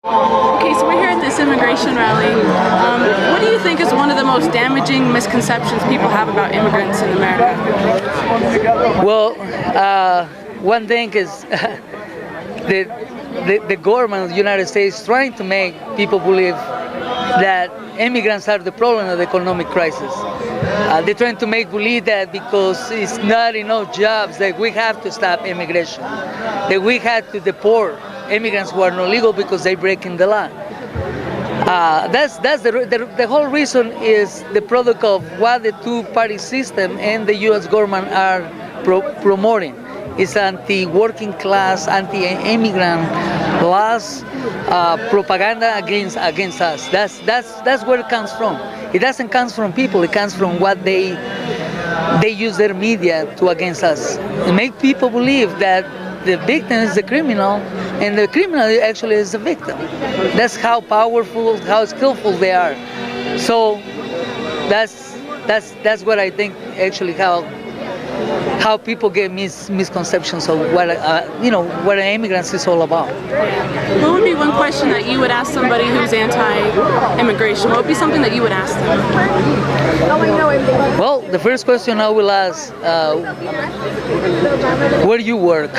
Okay, so we're here at this immigration rally. What do you think is one of the most damaging misconceptions people have about immigrants in America? Well, one thing is the government of the United States is trying to make people believe that immigrants are the problem of the economic crisis. They're trying to make believe that because it's not enough jobs that we have to stop immigration, that we have to deport immigrants who are not legal because they're breaking the law. That's the whole reason is the product of what the two-party system and the U.S. government are promoting. It's anti-working class, anti-immigrant laws, propaganda against us. That's where it comes from. It doesn't come from people. It comes from what they use their media to against us. It make people believe that the victim is the criminal, and the criminal actually is the victim. That's how powerful, how skillful they are. So that's what I think actually how people get misconceptions of what what an immigrant is all about. What would be one question that you would ask somebody who's anti-immigration? What would be something that you would ask them? Well, the first question I will ask, where do you work?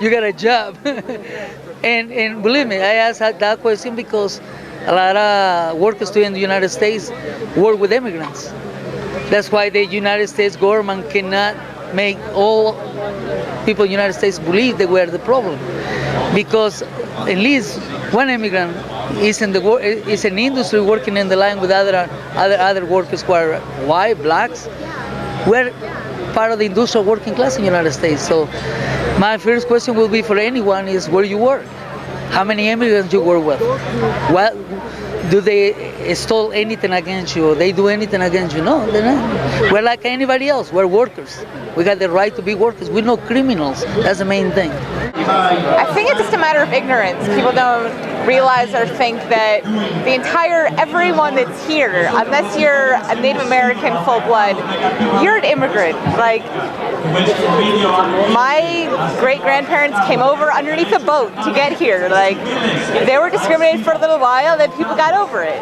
You got a job? and believe me, I ask that question because a lot of workers in the United States work with immigrants. That's why the United States government cannot make all people in the United States believe that we are the problem. Because at least one immigrant is an industry working in the line with other workers who are white, blacks. We're part of the industrial working class in the United States. So my first question will be for anyone is where you work. How many immigrants you work with? What do they stole anything against you, or they do anything against you? No, they're not. We're like anybody else. We're workers. We got the right to be workers. We're not criminals. That's the main thing. I think it's just a matter of ignorance. People don't realize or think that everyone that's here, unless you're a Native American full-blood, you're an immigrant. Like, my great-grandparents came over underneath a boat to get here. Like, they were discriminated for a little while, then people got over it.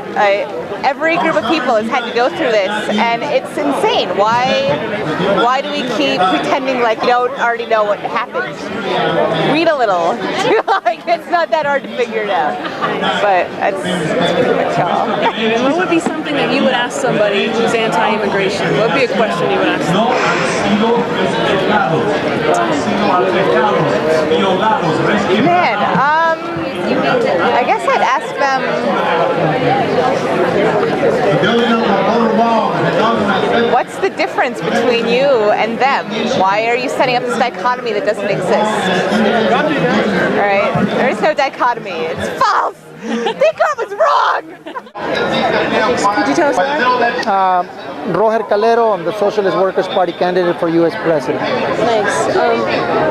Every group of people has had to go through this, and it's insane. Why do we keep pretending like we don't already know what happened? Read a little. Like, it's not that hard to figure it out. But that's pretty much all. And what would be something that you would ask somebody who's anti-immigration? What would be a question you would ask them? Man, I guess I'd ask them, what's the difference between you and them? Why are you setting up this dichotomy that doesn't exist? Alright? There is no dichotomy. It's false! Think of it's wrong! Could you tell us that? Roger Calero, I'm the Socialist Workers' Party candidate for U.S. President. Nice.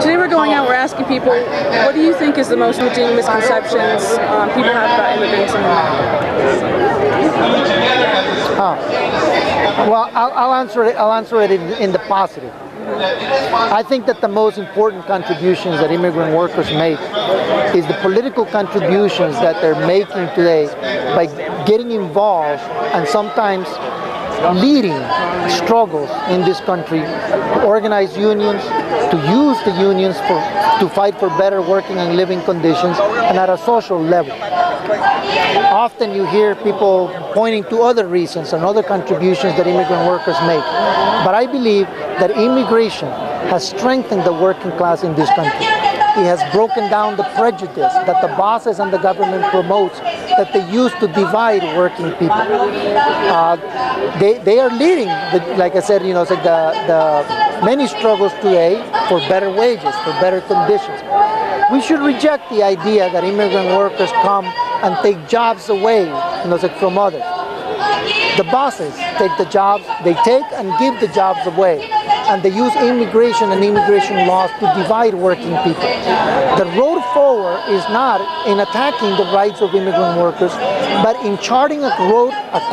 Today we're going out, we're asking people, what do you think is the most damaging misconceptions people have about immigrants in America? Well, I'll answer it in the positive. I think that the most important contributions that immigrant workers make is the political contributions that they're making today by getting involved and sometimes leading struggles in this country to organize unions, to use the unions to fight for better working and living conditions, and at a social level. Often you hear people pointing to other reasons and other contributions that immigrant workers make. But I believe that immigration has strengthened the working class in this country. It has broken down the prejudice that the bosses and the government promotes that they use to divide working people. They are leading, like I said, it's like the many struggles today for better wages, for better conditions. We should reject the idea that immigrant workers come and take jobs away, from others. The bosses take the jobs, they take and give the jobs away. And they use immigration and immigration laws to divide working people. The road forward is not in attacking the rights of immigrant workers, but in charting a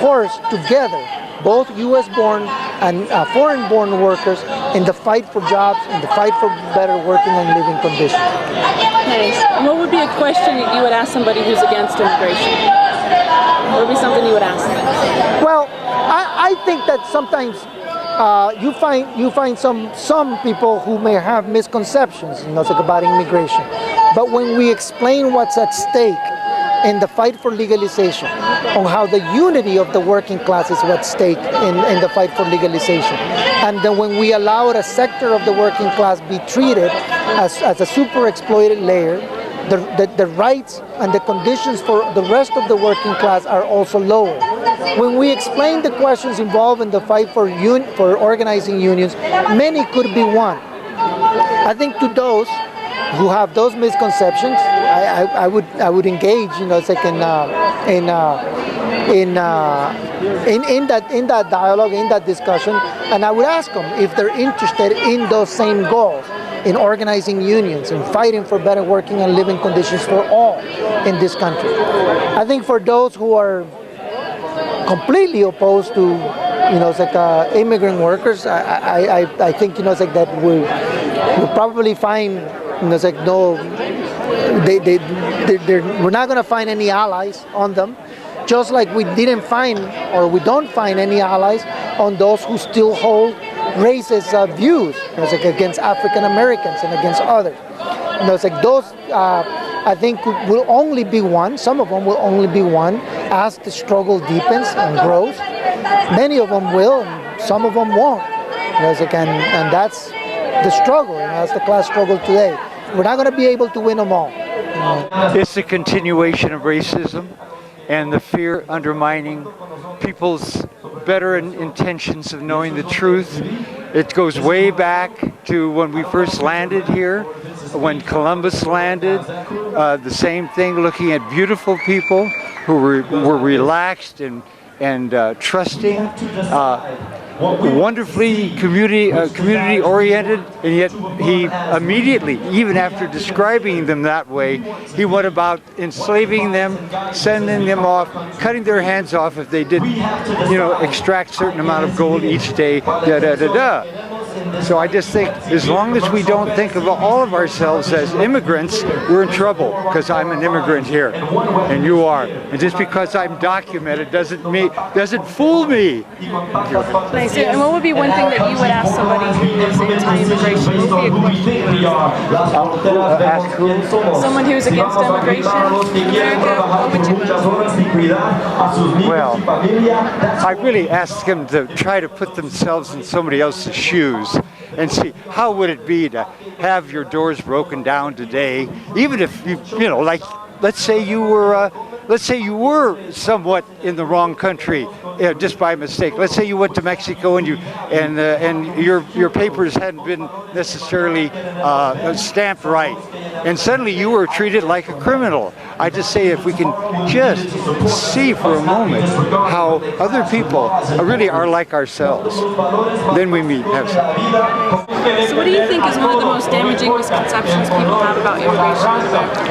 course together, both U.S. born and foreign-born workers in the fight for jobs, in the fight for better working and living conditions. Nice. And what would be a question that you would ask somebody who's against immigration? What would be something you would ask them? Well, I think that sometimes you find some people who may have misconceptions, about immigration. But when we explain what's at stake in the fight for legalization, on how the unity of the working class is what's at stake in the fight for legalization, and then when we allow a sector of the working class be treated as a super exploited layer, the rights and the conditions for the rest of the working class are also lower. When we explain the questions involved in the fight for organizing unions, many could be won. I think to those who have those misconceptions, I would engage, in that dialogue, in that discussion, and I would ask them if they're interested in those same goals, in organizing unions and fighting for better working and living conditions for all in this country. I think for those who are completely opposed to, immigrant workers, I think, that we'll probably find, no, we're not going to find any allies on them, just like we didn't find, or we don't find any allies on those who still hold racist views, against African Americans and against others. Those, I think, will only be won. Some of them will only be won as the struggle deepens and grows. Many of them will, and some of them won't. And that's the struggle. That's the class struggle today. We're not going to be able to win them all. It's the continuation of racism and the fear undermining people's better intentions of knowing the truth. It goes way back to when we first landed here, when Columbus landed, the same thing, looking at beautiful people who were relaxed and trusting, wonderfully community oriented, and yet he immediately, even after describing them that way, he went about enslaving them, sending them off, cutting their hands off if they didn't, extract a certain amount of gold each day, So I just think as long as we don't think of all of ourselves as immigrants, we're in trouble, because I'm an immigrant here and you are. And just because I'm documented doesn't fool me. Nice. And what would be one thing that you would ask somebody who is anti-immigration? What would be a question you would ask? Ask who? Someone who's against immigration in America, what would you ask? Well, I really asked them to try to put themselves in somebody else's shoes and see how would it be to have your doors broken down today, even if like, let's say you were somewhat in the wrong country, just by mistake. Let's say you went to Mexico and your papers hadn't been necessarily stamped right, and suddenly you were treated like a criminal. I just say, if we can just see for a moment how other people really are like ourselves, then we have something. So what do you think is one of the most damaging misconceptions people have about immigration in America?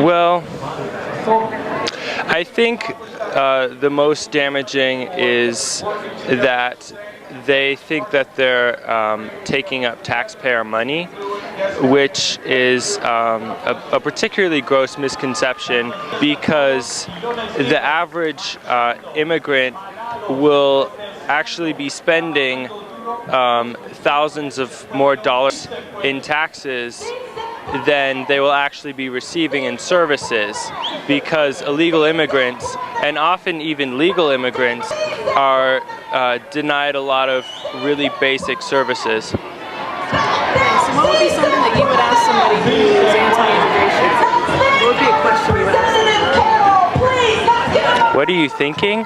Well, I think the most damaging is that they think that they're taking up taxpayer money, which is a particularly gross misconception, because the average immigrant will actually be spending thousands of more dollars in taxes than they will actually be receiving in services, because illegal immigrants, and often even legal immigrants, are denied a lot of really basic services. So what would be something that you would ask somebody who is anti-immigration? What would be a question you would ask them? What are you thinking?